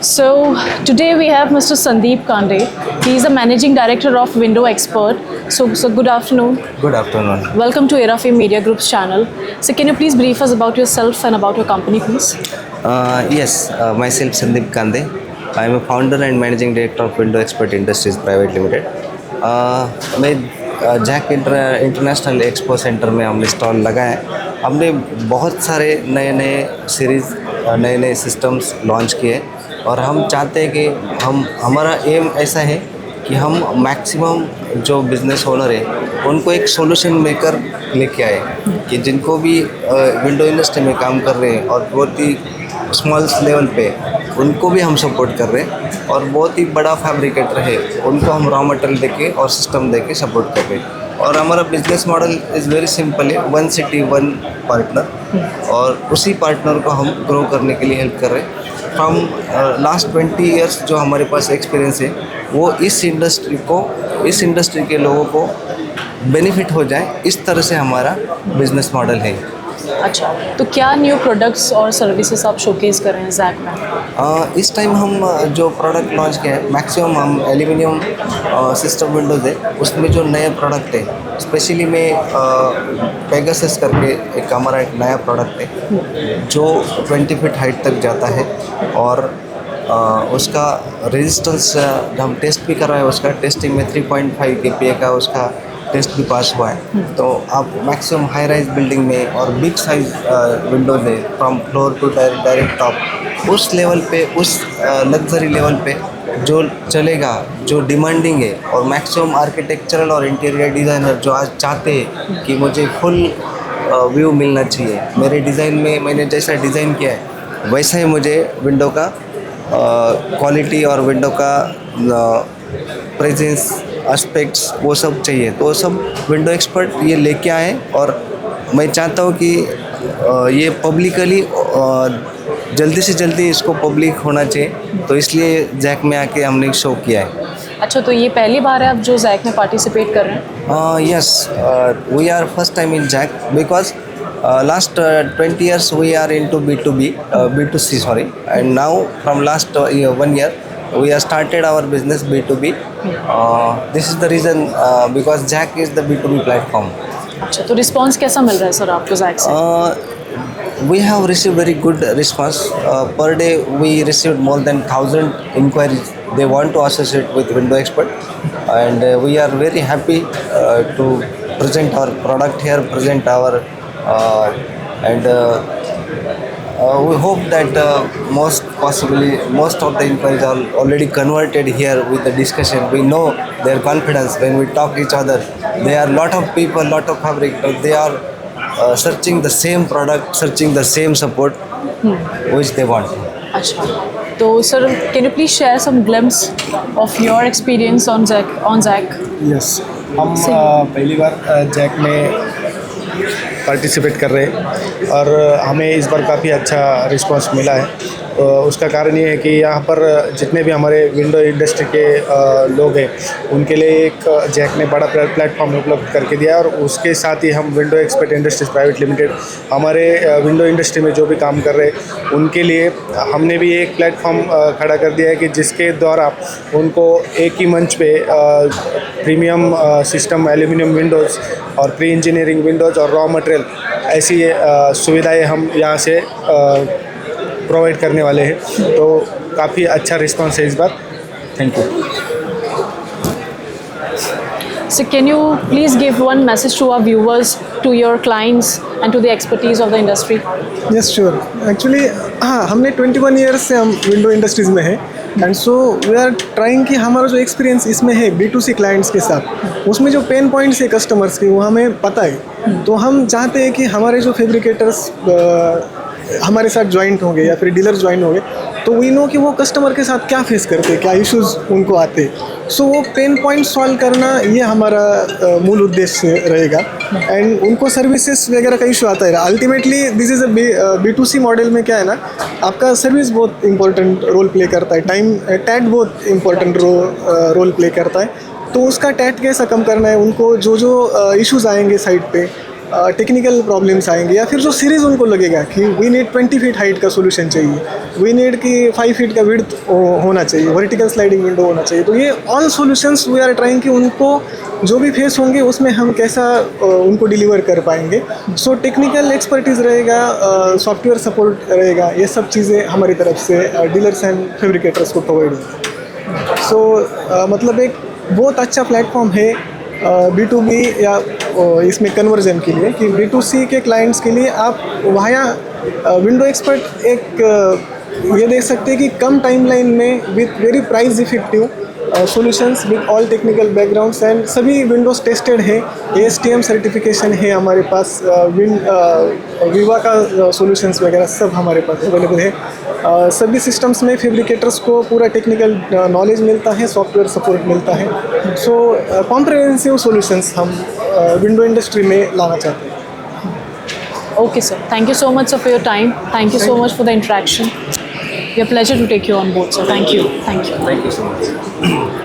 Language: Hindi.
So today we have Mr. Sandeep Kande. He is the Managing Director of Window Expert. So good afternoon. Good afternoon. Welcome to Erafim Media Group's channel. So can you please brief us about yourself and about your company, please? Yes, myself Sandeep Kande. I am a founder and managing director of Window Expert Industries Private Limited. मैं जैक इंटरनेशनल एक्सपो सेंटर में हमने स्टॉल लगाया है। हमने बहुत सारे नए नए सीरीज़ नए नए सिस्टम्स लॉन्च किए और हम चाहते हैं कि हमारा एम ऐसा है कि हम मैक्सिमम जो बिज़नेस ओनर है उनको एक सॉल्यूशन मेकर लेके आए कि जिनको भी विंडो इंडस्ट्री में काम कर रहे हैं और बहुत ही स्मॉल लेवल पे उनको भी हम सपोर्ट कर रहे हैं और बहुत ही बड़ा फैब्रिकेटर है उनको हम रॉ मटेरियल देके और सिस्टम देके सपोर्ट कर रहे हैं। और हमारा business model is very simple है, 1 सिटी 1 पार्टनर, और उसी पार्टनर को हम ग्रो करने के लिए हेल्प कर रहे हैं। फ्रॉम लास्ट 20 ईयर्स जो हमारे पास एक्सपीरियंस है वो इस इंडस्ट्री के लोगों को बेनिफिट हो जाए, इस तरह से हमारा बिजनेस मॉडल है। अच्छा, तो क्या न्यू प्रोडक्ट्स और सर्विसेज आप शोकेस कर रहे हैं जैक में? इस टाइम हम जो प्रोडक्ट लॉन्च किया है मैक्सिमम हम एल्यूमिनियम सिस्टम विंडोज़ है, उसमें जो नए प्रोडक्ट है स्पेशली में पेगासस करके हमारा एक नया प्रोडक्ट है जो 20 फीट हाइट तक जाता है और उसका रेजिस्टेंस हम टेस्ट भी कर रहे हैं। उसका टेस्टिंग में 3.5 kPa का उसका टेस्ट भी पास हुआ है। तो आप मैक्सिमम हाई राइज बिल्डिंग में और बिग साइज विंडोज है from floor to direct top, उस लेवल पे उस लग्जरी लेवल पे जो चलेगा, जो डिमांडिंग है, और मैक्सिमम आर्किटेक्चरल और इंटीरियर डिज़ाइनर जो आज चाहते हैं कि मुझे फुल व्यू मिलना चाहिए मेरे डिज़ाइन में, मैंने जैसा डिज़ाइन किया है वैसा ही मुझे विंडो का क्वालिटी और विंडो का प्रेजेंस एस्पेक्ट्स वो सब चाहिए, तो वो सब विंडो एक्सपर्ट ये लेके आए। और मैं चाहता हूँ कि ये पब्लिकली जल्दी से जल्दी इसको पब्लिक होना चाहिए, तो इसलिए जैक में आके हमने शो किया है। अच्छा, तो ये पहली बार है आप जो जैक में पार्टिसिपेट कर रहे हैं? Yes, we are first time in Jack because last 20 years we are into B2C, sorry, and now from last 1 year we have started our business B2B. This is the reason because Jack is the B2B platform. अच्छा, तो रिस्पांस कैसा मिल रहा है सर आपको जैक से? We have received very good response. Per day we received more than 1000 inquiries. They want to associate with Window Expert, and we are very happy to present our product here, present our and we hope that most of the inquiries are already converted here with the discussion. We know their confidence when we talk each other. There are lot of people, lot of fabricators. They are searching the same product, searching the same support which they want. अच्छा, तो sir can you please share some glimpse of your experience on Jack? Yes, हम पहली बार जैक में पार्टिसिपेट कर रहे हैं और हमें इस बार काफ़ी अच्छा रिस्पांस मिला है। उसका कारण ये है कि यहाँ पर जितने भी हमारे विंडो इंडस्ट्री के लोग हैं उनके लिए एक जैक ने बड़ा प्लेटफॉर्म उपलब्ध करके दिया है। और उसके साथ ही हम window expert industries private limited हमारे विंडो इंडस्ट्री में जो भी काम कर रहे हैं उनके लिए हमने भी एक प्लेटफॉर्म खड़ा कर दिया है कि जिसके द्वारा उनको एक ही मंच पे प्रीमियम सिस्टम एल्यूमिनियम विंडोज़ और प्री इंजीनियरिंग विंडोज़ और रॉ मटेरियल ऐसी सुविधाएं हम यहाँ से प्रोवाइड करने वाले हैं। तो काफ़ी अच्छा रिस्पांस है इस बार। Thank you. So can you please give one message to our viewers, to your clients and to the expertise of the industry? Yes sure, actually हाँ, हमने 21 ईयर्स से हम विंडो इंडस्ट्रीज़ में है and so we are trying कि हमारा जो एक्सपीरियंस इसमें है B2C क्लाइंट्स के साथ, उसमें जो पेन पॉइंट्स है कस्टमर्स के वो हमें पता है। तो हम चाहते हैं कि हमारे जो फैब्रिकेटर्स हमारे साथ ज्वाइंट होंगे या फिर डीलर ज्वाइन होंगे तो वी नो कि वो कस्टमर के साथ क्या फेस करते हैं, क्या इश्यूज़ उनको आते हैं। सो वो पेन पॉइंट सॉल्व करना ये हमारा मूल उद्देश्य रहेगा। एंड उनको सर्विसेज वगैरह का इशू आता है। Ultimately this is a B2C model में क्या है ना, आपका सर्विस बहुत इंपॉर्टेंट रोल प्ले करता है, टाइम टैट बहुत इंपॉर्टेंट रोल प्ले करता है। तो उसका टैट कैसा कम करना है, उनको जो इश्यूज़ आएंगे साइट पे टेक्निकल प्रॉब्लम्स आएंगे, या फिर जो सीरीज़ उनको लगेगा कि वी नीड 20 फीट हाइट का सोल्यूशन चाहिए, वी नीड कि 5 फीट का विड्थ होना चाहिए, वर्टिकल स्लाइडिंग विंडो होना चाहिए, तो ये all solutions we are trying कि उनको जो भी फेस होंगे उसमें हम कैसा उनको डिलीवर कर पाएंगे। सो टेक्निकल एक्सपर्टीज़ रहेगा, सॉफ्टवेयर सपोर्ट रहेगा, ये सब चीज़ें हमारी तरफ से डीलर्स एंड फैब्रिकेटर्स को प्रोवाइड होंगी। सो मतलब एक बहुत अच्छा प्लेटफॉर्म है B2B या इसमें कन्वर्जन के लिए, कि B2C के क्लाइंट्स के लिए आप वहाँ विंडो एक्सपर्ट एक ये देख सकते हैं कि कम टाइमलाइन में with very price effective solutions with all technical backgrounds, and सभी विंडोज़ टेस्टेड है, ASTM सर्टिफिकेशन है हमारे पास, विवा का सॉल्यूशंस वगैरह सब हमारे पास अवेलेबल है। सभी सिस्टम्स में फैब्रिकेटर्स को पूरा टेक्निकल नॉलेज मिलता है, सॉफ्टवेयर सपोर्ट मिलता है। सो कॉम्प्रिहेंसिव सॉल्यूशंस हम विंडो इंडस्ट्री में लाना चाहते हैं। Okay, sir. Thank you so much, sir, for your time. Thank you so much for the interaction. We are pleasure to take you on board, sir. Thank you. Thank you. Thank you so much.